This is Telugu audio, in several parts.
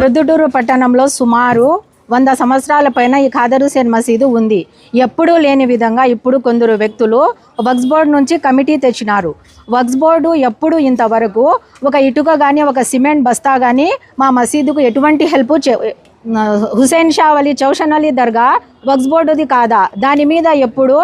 ప్రొద్దుటూరు పట్టణంలో సుమారు 100 సంవత్సరాల పైన ఈ ఖాదర్ హుసేన్ మసీదు ఉంది. ఎప్పుడూ లేని విధంగా ఇప్పుడు కొందరు వ్యక్తులు వక్ఫ్ బోర్డు నుంచి కమిటీ తెచ్చినారు. వక్ఫ్ బోర్డు ఎప్పుడు ఇంతవరకు ఒక ఇటుక కానీ ఒక సిమెంట్ బస్తా కానీ మా మసీదుకు ఎటువంటి హెల్ప్ హుసేన్ షా అలీ చౌషన్ అలీ దర్గా వక్ఫ్ బోర్డుది కాదా, దాని మీద ఎప్పుడు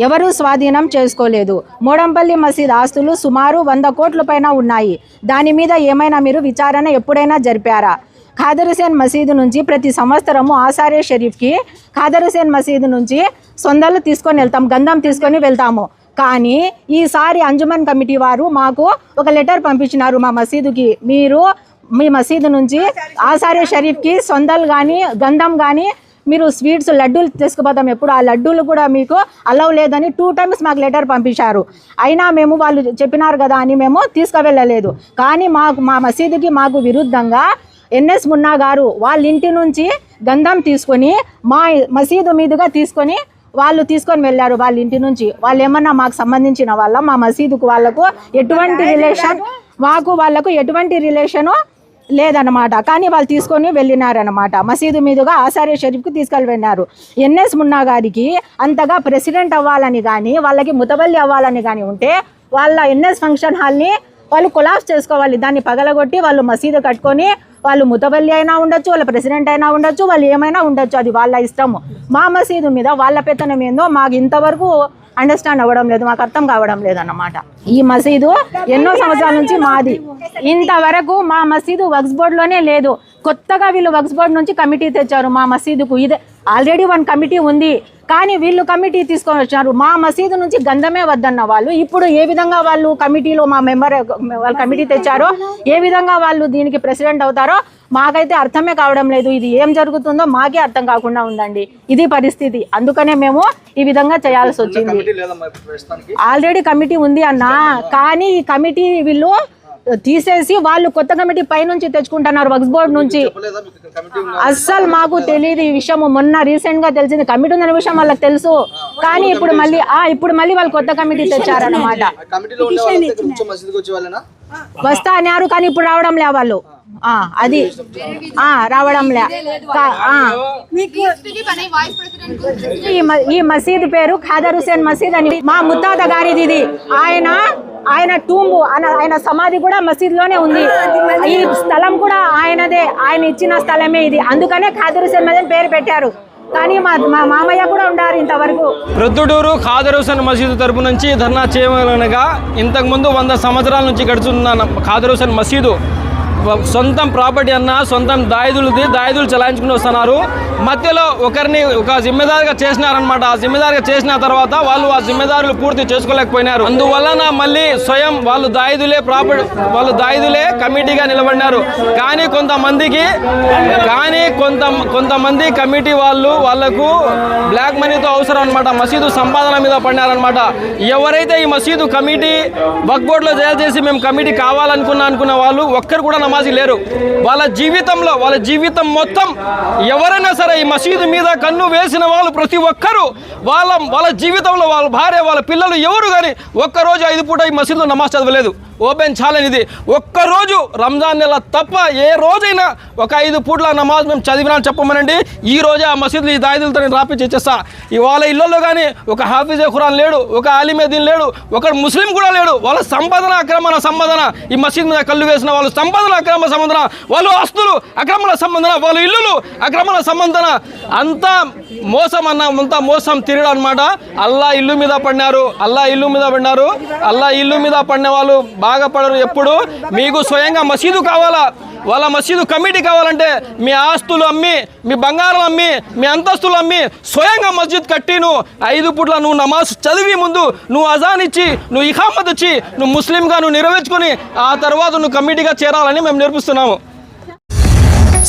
ఎవరు స్వాధీనం చేసుకోలేదు. మోడంపల్లి మసీద్ ఆస్తులు సుమారు 100 కోట్ల పైన ఉన్నాయి. దాని మీద ఏమైనా మీరు విచారణ ఎప్పుడైనా జరిపారా? ఖాదర్ హుసేన్ మసీదు నుంచి ప్రతి సంవత్సరము ఆసారే షరీఫ్కి ఖాదర్ హుసేన్ మసీదు నుంచి సొందలు తీసుకొని వెళ్తాం, గంధం తీసుకొని వెళ్తాము. కానీ ఈసారి అంజుమన్ కమిటీ వారు మాకు ఒక లెటర్ పంపించినారు మా మసీదుకి, మీరు మీ మసీదు నుంచి ఆసారే షరీఫ్కి సొందలు కానీ గంధం కానీ మీరు స్వీట్స్ లడ్డూలు తీసుకుపోతాం, ఎప్పుడు ఆ లడ్డూలు కూడా మీకు అలౌ లేదని 2 times మాకు లెటర్ పంపించారు. అయినా మేము వాళ్ళు చెప్పినారు కదా అని మేము తీసుకువెళ్ళలేదు. కానీ మా మసీదుకి మాకు విరుద్ధంగా ఎన్ఎస్ మున్నా గారు వాళ్ళ ఇంటి నుంచి గంధం తీసుకొని మా మసీదు మీదుగా వాళ్ళు తీసుకొని వెళ్ళారు. వాళ్ళ ఇంటి నుంచి వాళ్ళు ఏమన్నా మాకు సంబంధించిన వాళ్ళ, మా మసీదుకు వాళ్ళకు ఎటువంటి రిలేషన్, మాకు వాళ్ళకు ఎటువంటి రిలేషను లేదన్నమాట. కానీ వాళ్ళు తీసుకొని వెళ్ళినారనమాట. మసీదు మీదుగా ఆసారే షరీఫ్కి తీసుకెళ్ళి వెళ్ళినారు. ఎన్ఎస్ మున్నా గారికి అంతగా ప్రెసిడెంట్ అవ్వాలని కానీ వాళ్ళకి ముతవల్లి అవ్వాలని కానీ ఉంటే వాళ్ళ ఎన్ఎస్ ఫంక్షన్ హాల్ని వాళ్ళు కొలాప్స్ చేసుకోవాలి. దాన్ని పగలగొట్టి వాళ్ళు మసీదు కట్టుకొని వాళ్ళు ముతవల్లి అయినా ఉండొచ్చు, వాళ్ళ ప్రెసిడెంట్ అయినా ఉండొచ్చు, వాళ్ళు ఏమైనా ఉండొచ్చు, అది వాళ్ళ ఇష్టము. మా మసీదు మీద వాళ్ళ పెత్తనం ఏందో మాకు ఇంతవరకు అండర్స్టాండ్ అవ్వడం లేదు, మాకు అర్థం కావడం లేదన్నమాట. ఈ మసీదు ఎన్నో సంవత్సరాల నుంచి మాది, ఇంతవరకు మా మసీదు వక్ఫ్ బోర్డులోనే లేదు. కొత్తగా వీళ్ళు వక్ఫ్ బోర్డు నుంచి కమిటీ తెచ్చారు మా మసీదుకు. ఇదే ఆల్రెడీ 1 కమిటీ ఉంది, కానీ వీళ్ళు కమిటీ తీసుకొని వచ్చారు. మా మసీదు నుంచి గంధమే వద్దన్న వాళ్ళు ఇప్పుడు ఏ విధంగా వాళ్ళు కమిటీలో మా వాళ్ళు కమిటీ తెచ్చారో, ఏ విధంగా వాళ్ళు దీనికి ప్రెసిడెంట్ అవుతారో మాకైతే అర్థమే కావడం లేదు. ఇది ఏం జరుగుతుందో మాకే అర్థం కాకుండా ఉందండి. ఇది పరిస్థితి. అందుకనే మేము ఈ విధంగా చేయాల్సి వచ్చింది. ఆల్రెడీ కమిటీ ఉంది అన్న, కానీ ఈ కమిటీ వీళ్ళు తీసేసి వాళ్ళు కొత్త కమిటీ పైనుంచి తెచ్చుకుంటున్నారు వక్ఫ్ బోర్డు నుంచి. అస్సలు మాకు తెలియదు ఈ విషయం. మొన్న రీసెంట్ గా తెలిసింది కమిటీ ఉందనే విషయం వాళ్ళకి తెలుసు, కానీ ఇప్పుడు మళ్ళీ వాళ్ళు కొత్త కమిటీ తెచ్చారన్నమాట. వస్తా అన్నారు కానీ ఇప్పుడు రావడం లే వాళ్ళు, అది రావడం లే. ఈ మసీదు పేరు ఖాదర్ హుసేన్ మసీద్ అని మా ముత్తాత గారిది. ఇది ఆయన టూంబు, ఆయన సమాధి కూడా మసీదులోనే ఉంది. ఈ స్థలం కూడా ఆయనదే, ఆయన ఇచ్చిన స్థలమే ఇది. అందుకనే ఖాదర్ హుసేన్ మసీద్ పేరు పెట్టారు. కానీ మా మామయ్య కూడా ఉండారు ఇంతవరకు. ప్రొద్దుటూరు ఖాదర్ హుసేన్ మసీదు తరపు నుంచి ధర్నా చేయమనగా ఇంతకుముందు 100 సంవత్సరాల నుంచి గడుచున్న ఖాదర్ హుసేన్ మసీదు సొంతం ప్రాపర్టీ అన్న, సొంతం దాయిదులు చలాయించుకుని వస్తున్నారు. మధ్యలో ఒకరిని ఒక జిమ్మెదారుగా చేసినారనమాట. ఆ జిమ్మెదారుగా చేసిన తర్వాత వాళ్ళు ఆ జిమ్మెదారులు పూర్తి చేసుకోలేకపోయినారు. అందువలన మళ్ళీ స్వయం వాళ్ళు దాయిదులే కమిటీగా నిలబడినారు. కానీ కొంతమంది కమిటీ వాళ్ళకు బ్లాక్ మనీతో అవసరం అనమాట, మసీదు సంపాదన మీద పడినారనమాట. ఎవరైతే ఈ మసీదు కమిటీ వక్ఫ్ బోర్డులో చేసి మేము కమిటీ కావాలనుకున్న వాళ్ళు ఒక్కరు కూడా నమాజీ లేరు. వాళ్ళ జీవితం మొత్తం ఎవరైనా సరే ఈ మసీదు మీద కన్ను వేసిన వాళ్ళు ప్రతి ఒక్కరూ వాళ్ళ జీవితంలో వాళ్ళ భార్య, వాళ్ళ పిల్లలు ఎవరు కానీ ఒక్కరోజు 5 పూట ఈ మసీదులో నమాజ్ చదవలేదు. ఓపెన్ ఛాలెంజ్ ఇది. ఒక్కరోజు రంజాన్ నెల తప్ప ఏ రోజైనా ఒక 5 పూట్ల నమాజ్ మేము చదివినా చెప్పమనండి, ఈ రోజే ఆ మసీదులు ఈ దాయిదులతో నేను రాపించి ఇచ్చేస్తా. ఇవాళ ఇళ్లలో కానీ ఒక హాఫీజే ఖురాన్ లేడు, ఒక ఆలిమే దీన్ లేడు, ఒక ముస్లిం కూడా లేడు. వాళ్ళ సంపాదన అక్రమణ సంపాదన, ఈ మసీద్ మీద కళ్ళు వేసిన వాళ్ళు సంపాదన అక్రమ సంబంధన, వాళ్ళు ఆస్తులు అక్రమణ సంబంధన, వాళ్ళ ఇల్లులు అక్రమణ సంబంధన, అంతా మోసం తిరగడం అనమాట. అల్లా ఇల్లు మీద పడినారు. అల్లా ఇల్లు మీద పడిన వాళ్ళు బాగా పడరు. ఎప్పుడు మీకు స్వయంగా మసీదు కావాలా, వాళ్ళ మసీదు కమిటీ కావాలంటే మీ ఆస్తులు అమ్మి, మీ బంగారం అమ్మి, మీ అంతస్తులు అమ్మి స్వయంగా మస్జిద్ కట్టి నువ్వు 5 పూట్ల నువ్వు నమాజ్ చదివి ముందు నువ్వు అజాన్ ఇచ్చి, నువ్వు ఇఖామత్ ఇచ్చి, నువ్వు ముస్లింగా నువ్వు నెరవేర్చుకొని ఆ తర్వాత నువ్వు కమిటీగా చేరాలని మేము నేర్పిస్తున్నాము.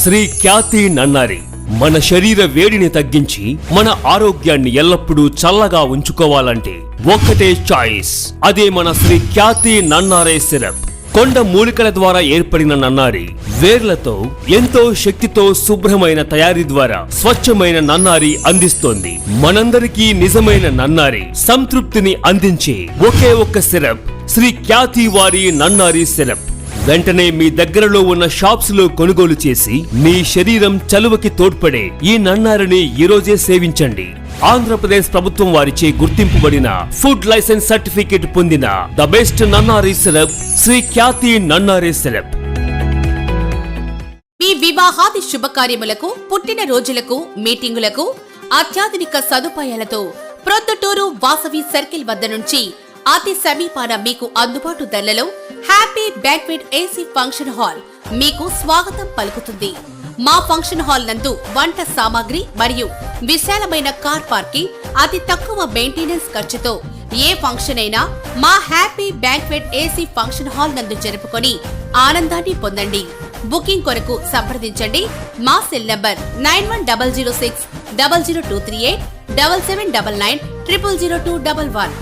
శ్రీ ఖ్యాతి నన్నారి మన శరీర వేడిని తగ్గించి మన ఆరోగ్యాన్ని ఎల్లప్పుడూ చల్లగా ఉంచుకోవాలంటే ఒక్కటే చాయిస్, అదే మన శ్రీ ఖ్యాతి నన్నారే సిరప్. కొండ మూలికల ద్వారా ఏర్పడిన నన్నారి వేర్లతో ఎంతో శక్తితో శుభ్రమైన తయారీ ద్వారా స్వచ్ఛమైన నన్నారి అందిస్తోంది. మనందరికీ నిజమైన నన్నారి సంతృప్తిని అందించే ఒకే ఒక్క సిరప్ శ్రీ ఖ్యాతి వారి నన్నారి సిరప్. వెంటనే మీ దగ్గరలో ఉన్న షాప్స్ లో కొనుగోలు చేసి మీ శరీరం చలువకి తోడ్పడే ఈ నన్నారిని ఈరోజే సేవించండి. ఆంధ్రప్రదేశ్ ప్రభుత్వం వారిచే గుర్తింపుబడిన ఫుడ్ లైసెన్స్ సర్టిఫికేట్ పొందిన the best Nannari syrup Sri Khyathi Nannari syrup. మీ వివాహాది శుభకార్యములకు, పుట్టిన రోజులకు, మీటింగులకు అత్యాధునిక సదుపాయాలతో ప్రొద్దుటూరు వాసవి సర్కిల్ వద్ద నుంచి అతి సమీపాన మీకు అందుబాటు ధరలలో happy banquet AC function hall మీకు స్వాగతం పలుకుతుంది. మా ఫంక్షన్ హాల్ నందు వంట సామాగ్రి మరియు విశాలమైన కార్ పార్కింగ్, అతి తక్కువ మెయింటెనెన్స్ ఖర్చుతో ఏ ఫంక్షన్ అయినా మా happy banquet AC function hall నందు జరుపుకొని ఆనందాన్ని పొందండి. బుకింగ్ కొరకు సంప్రదించండి. మా సెల్ నంబర్ 9100600238 7799 000211.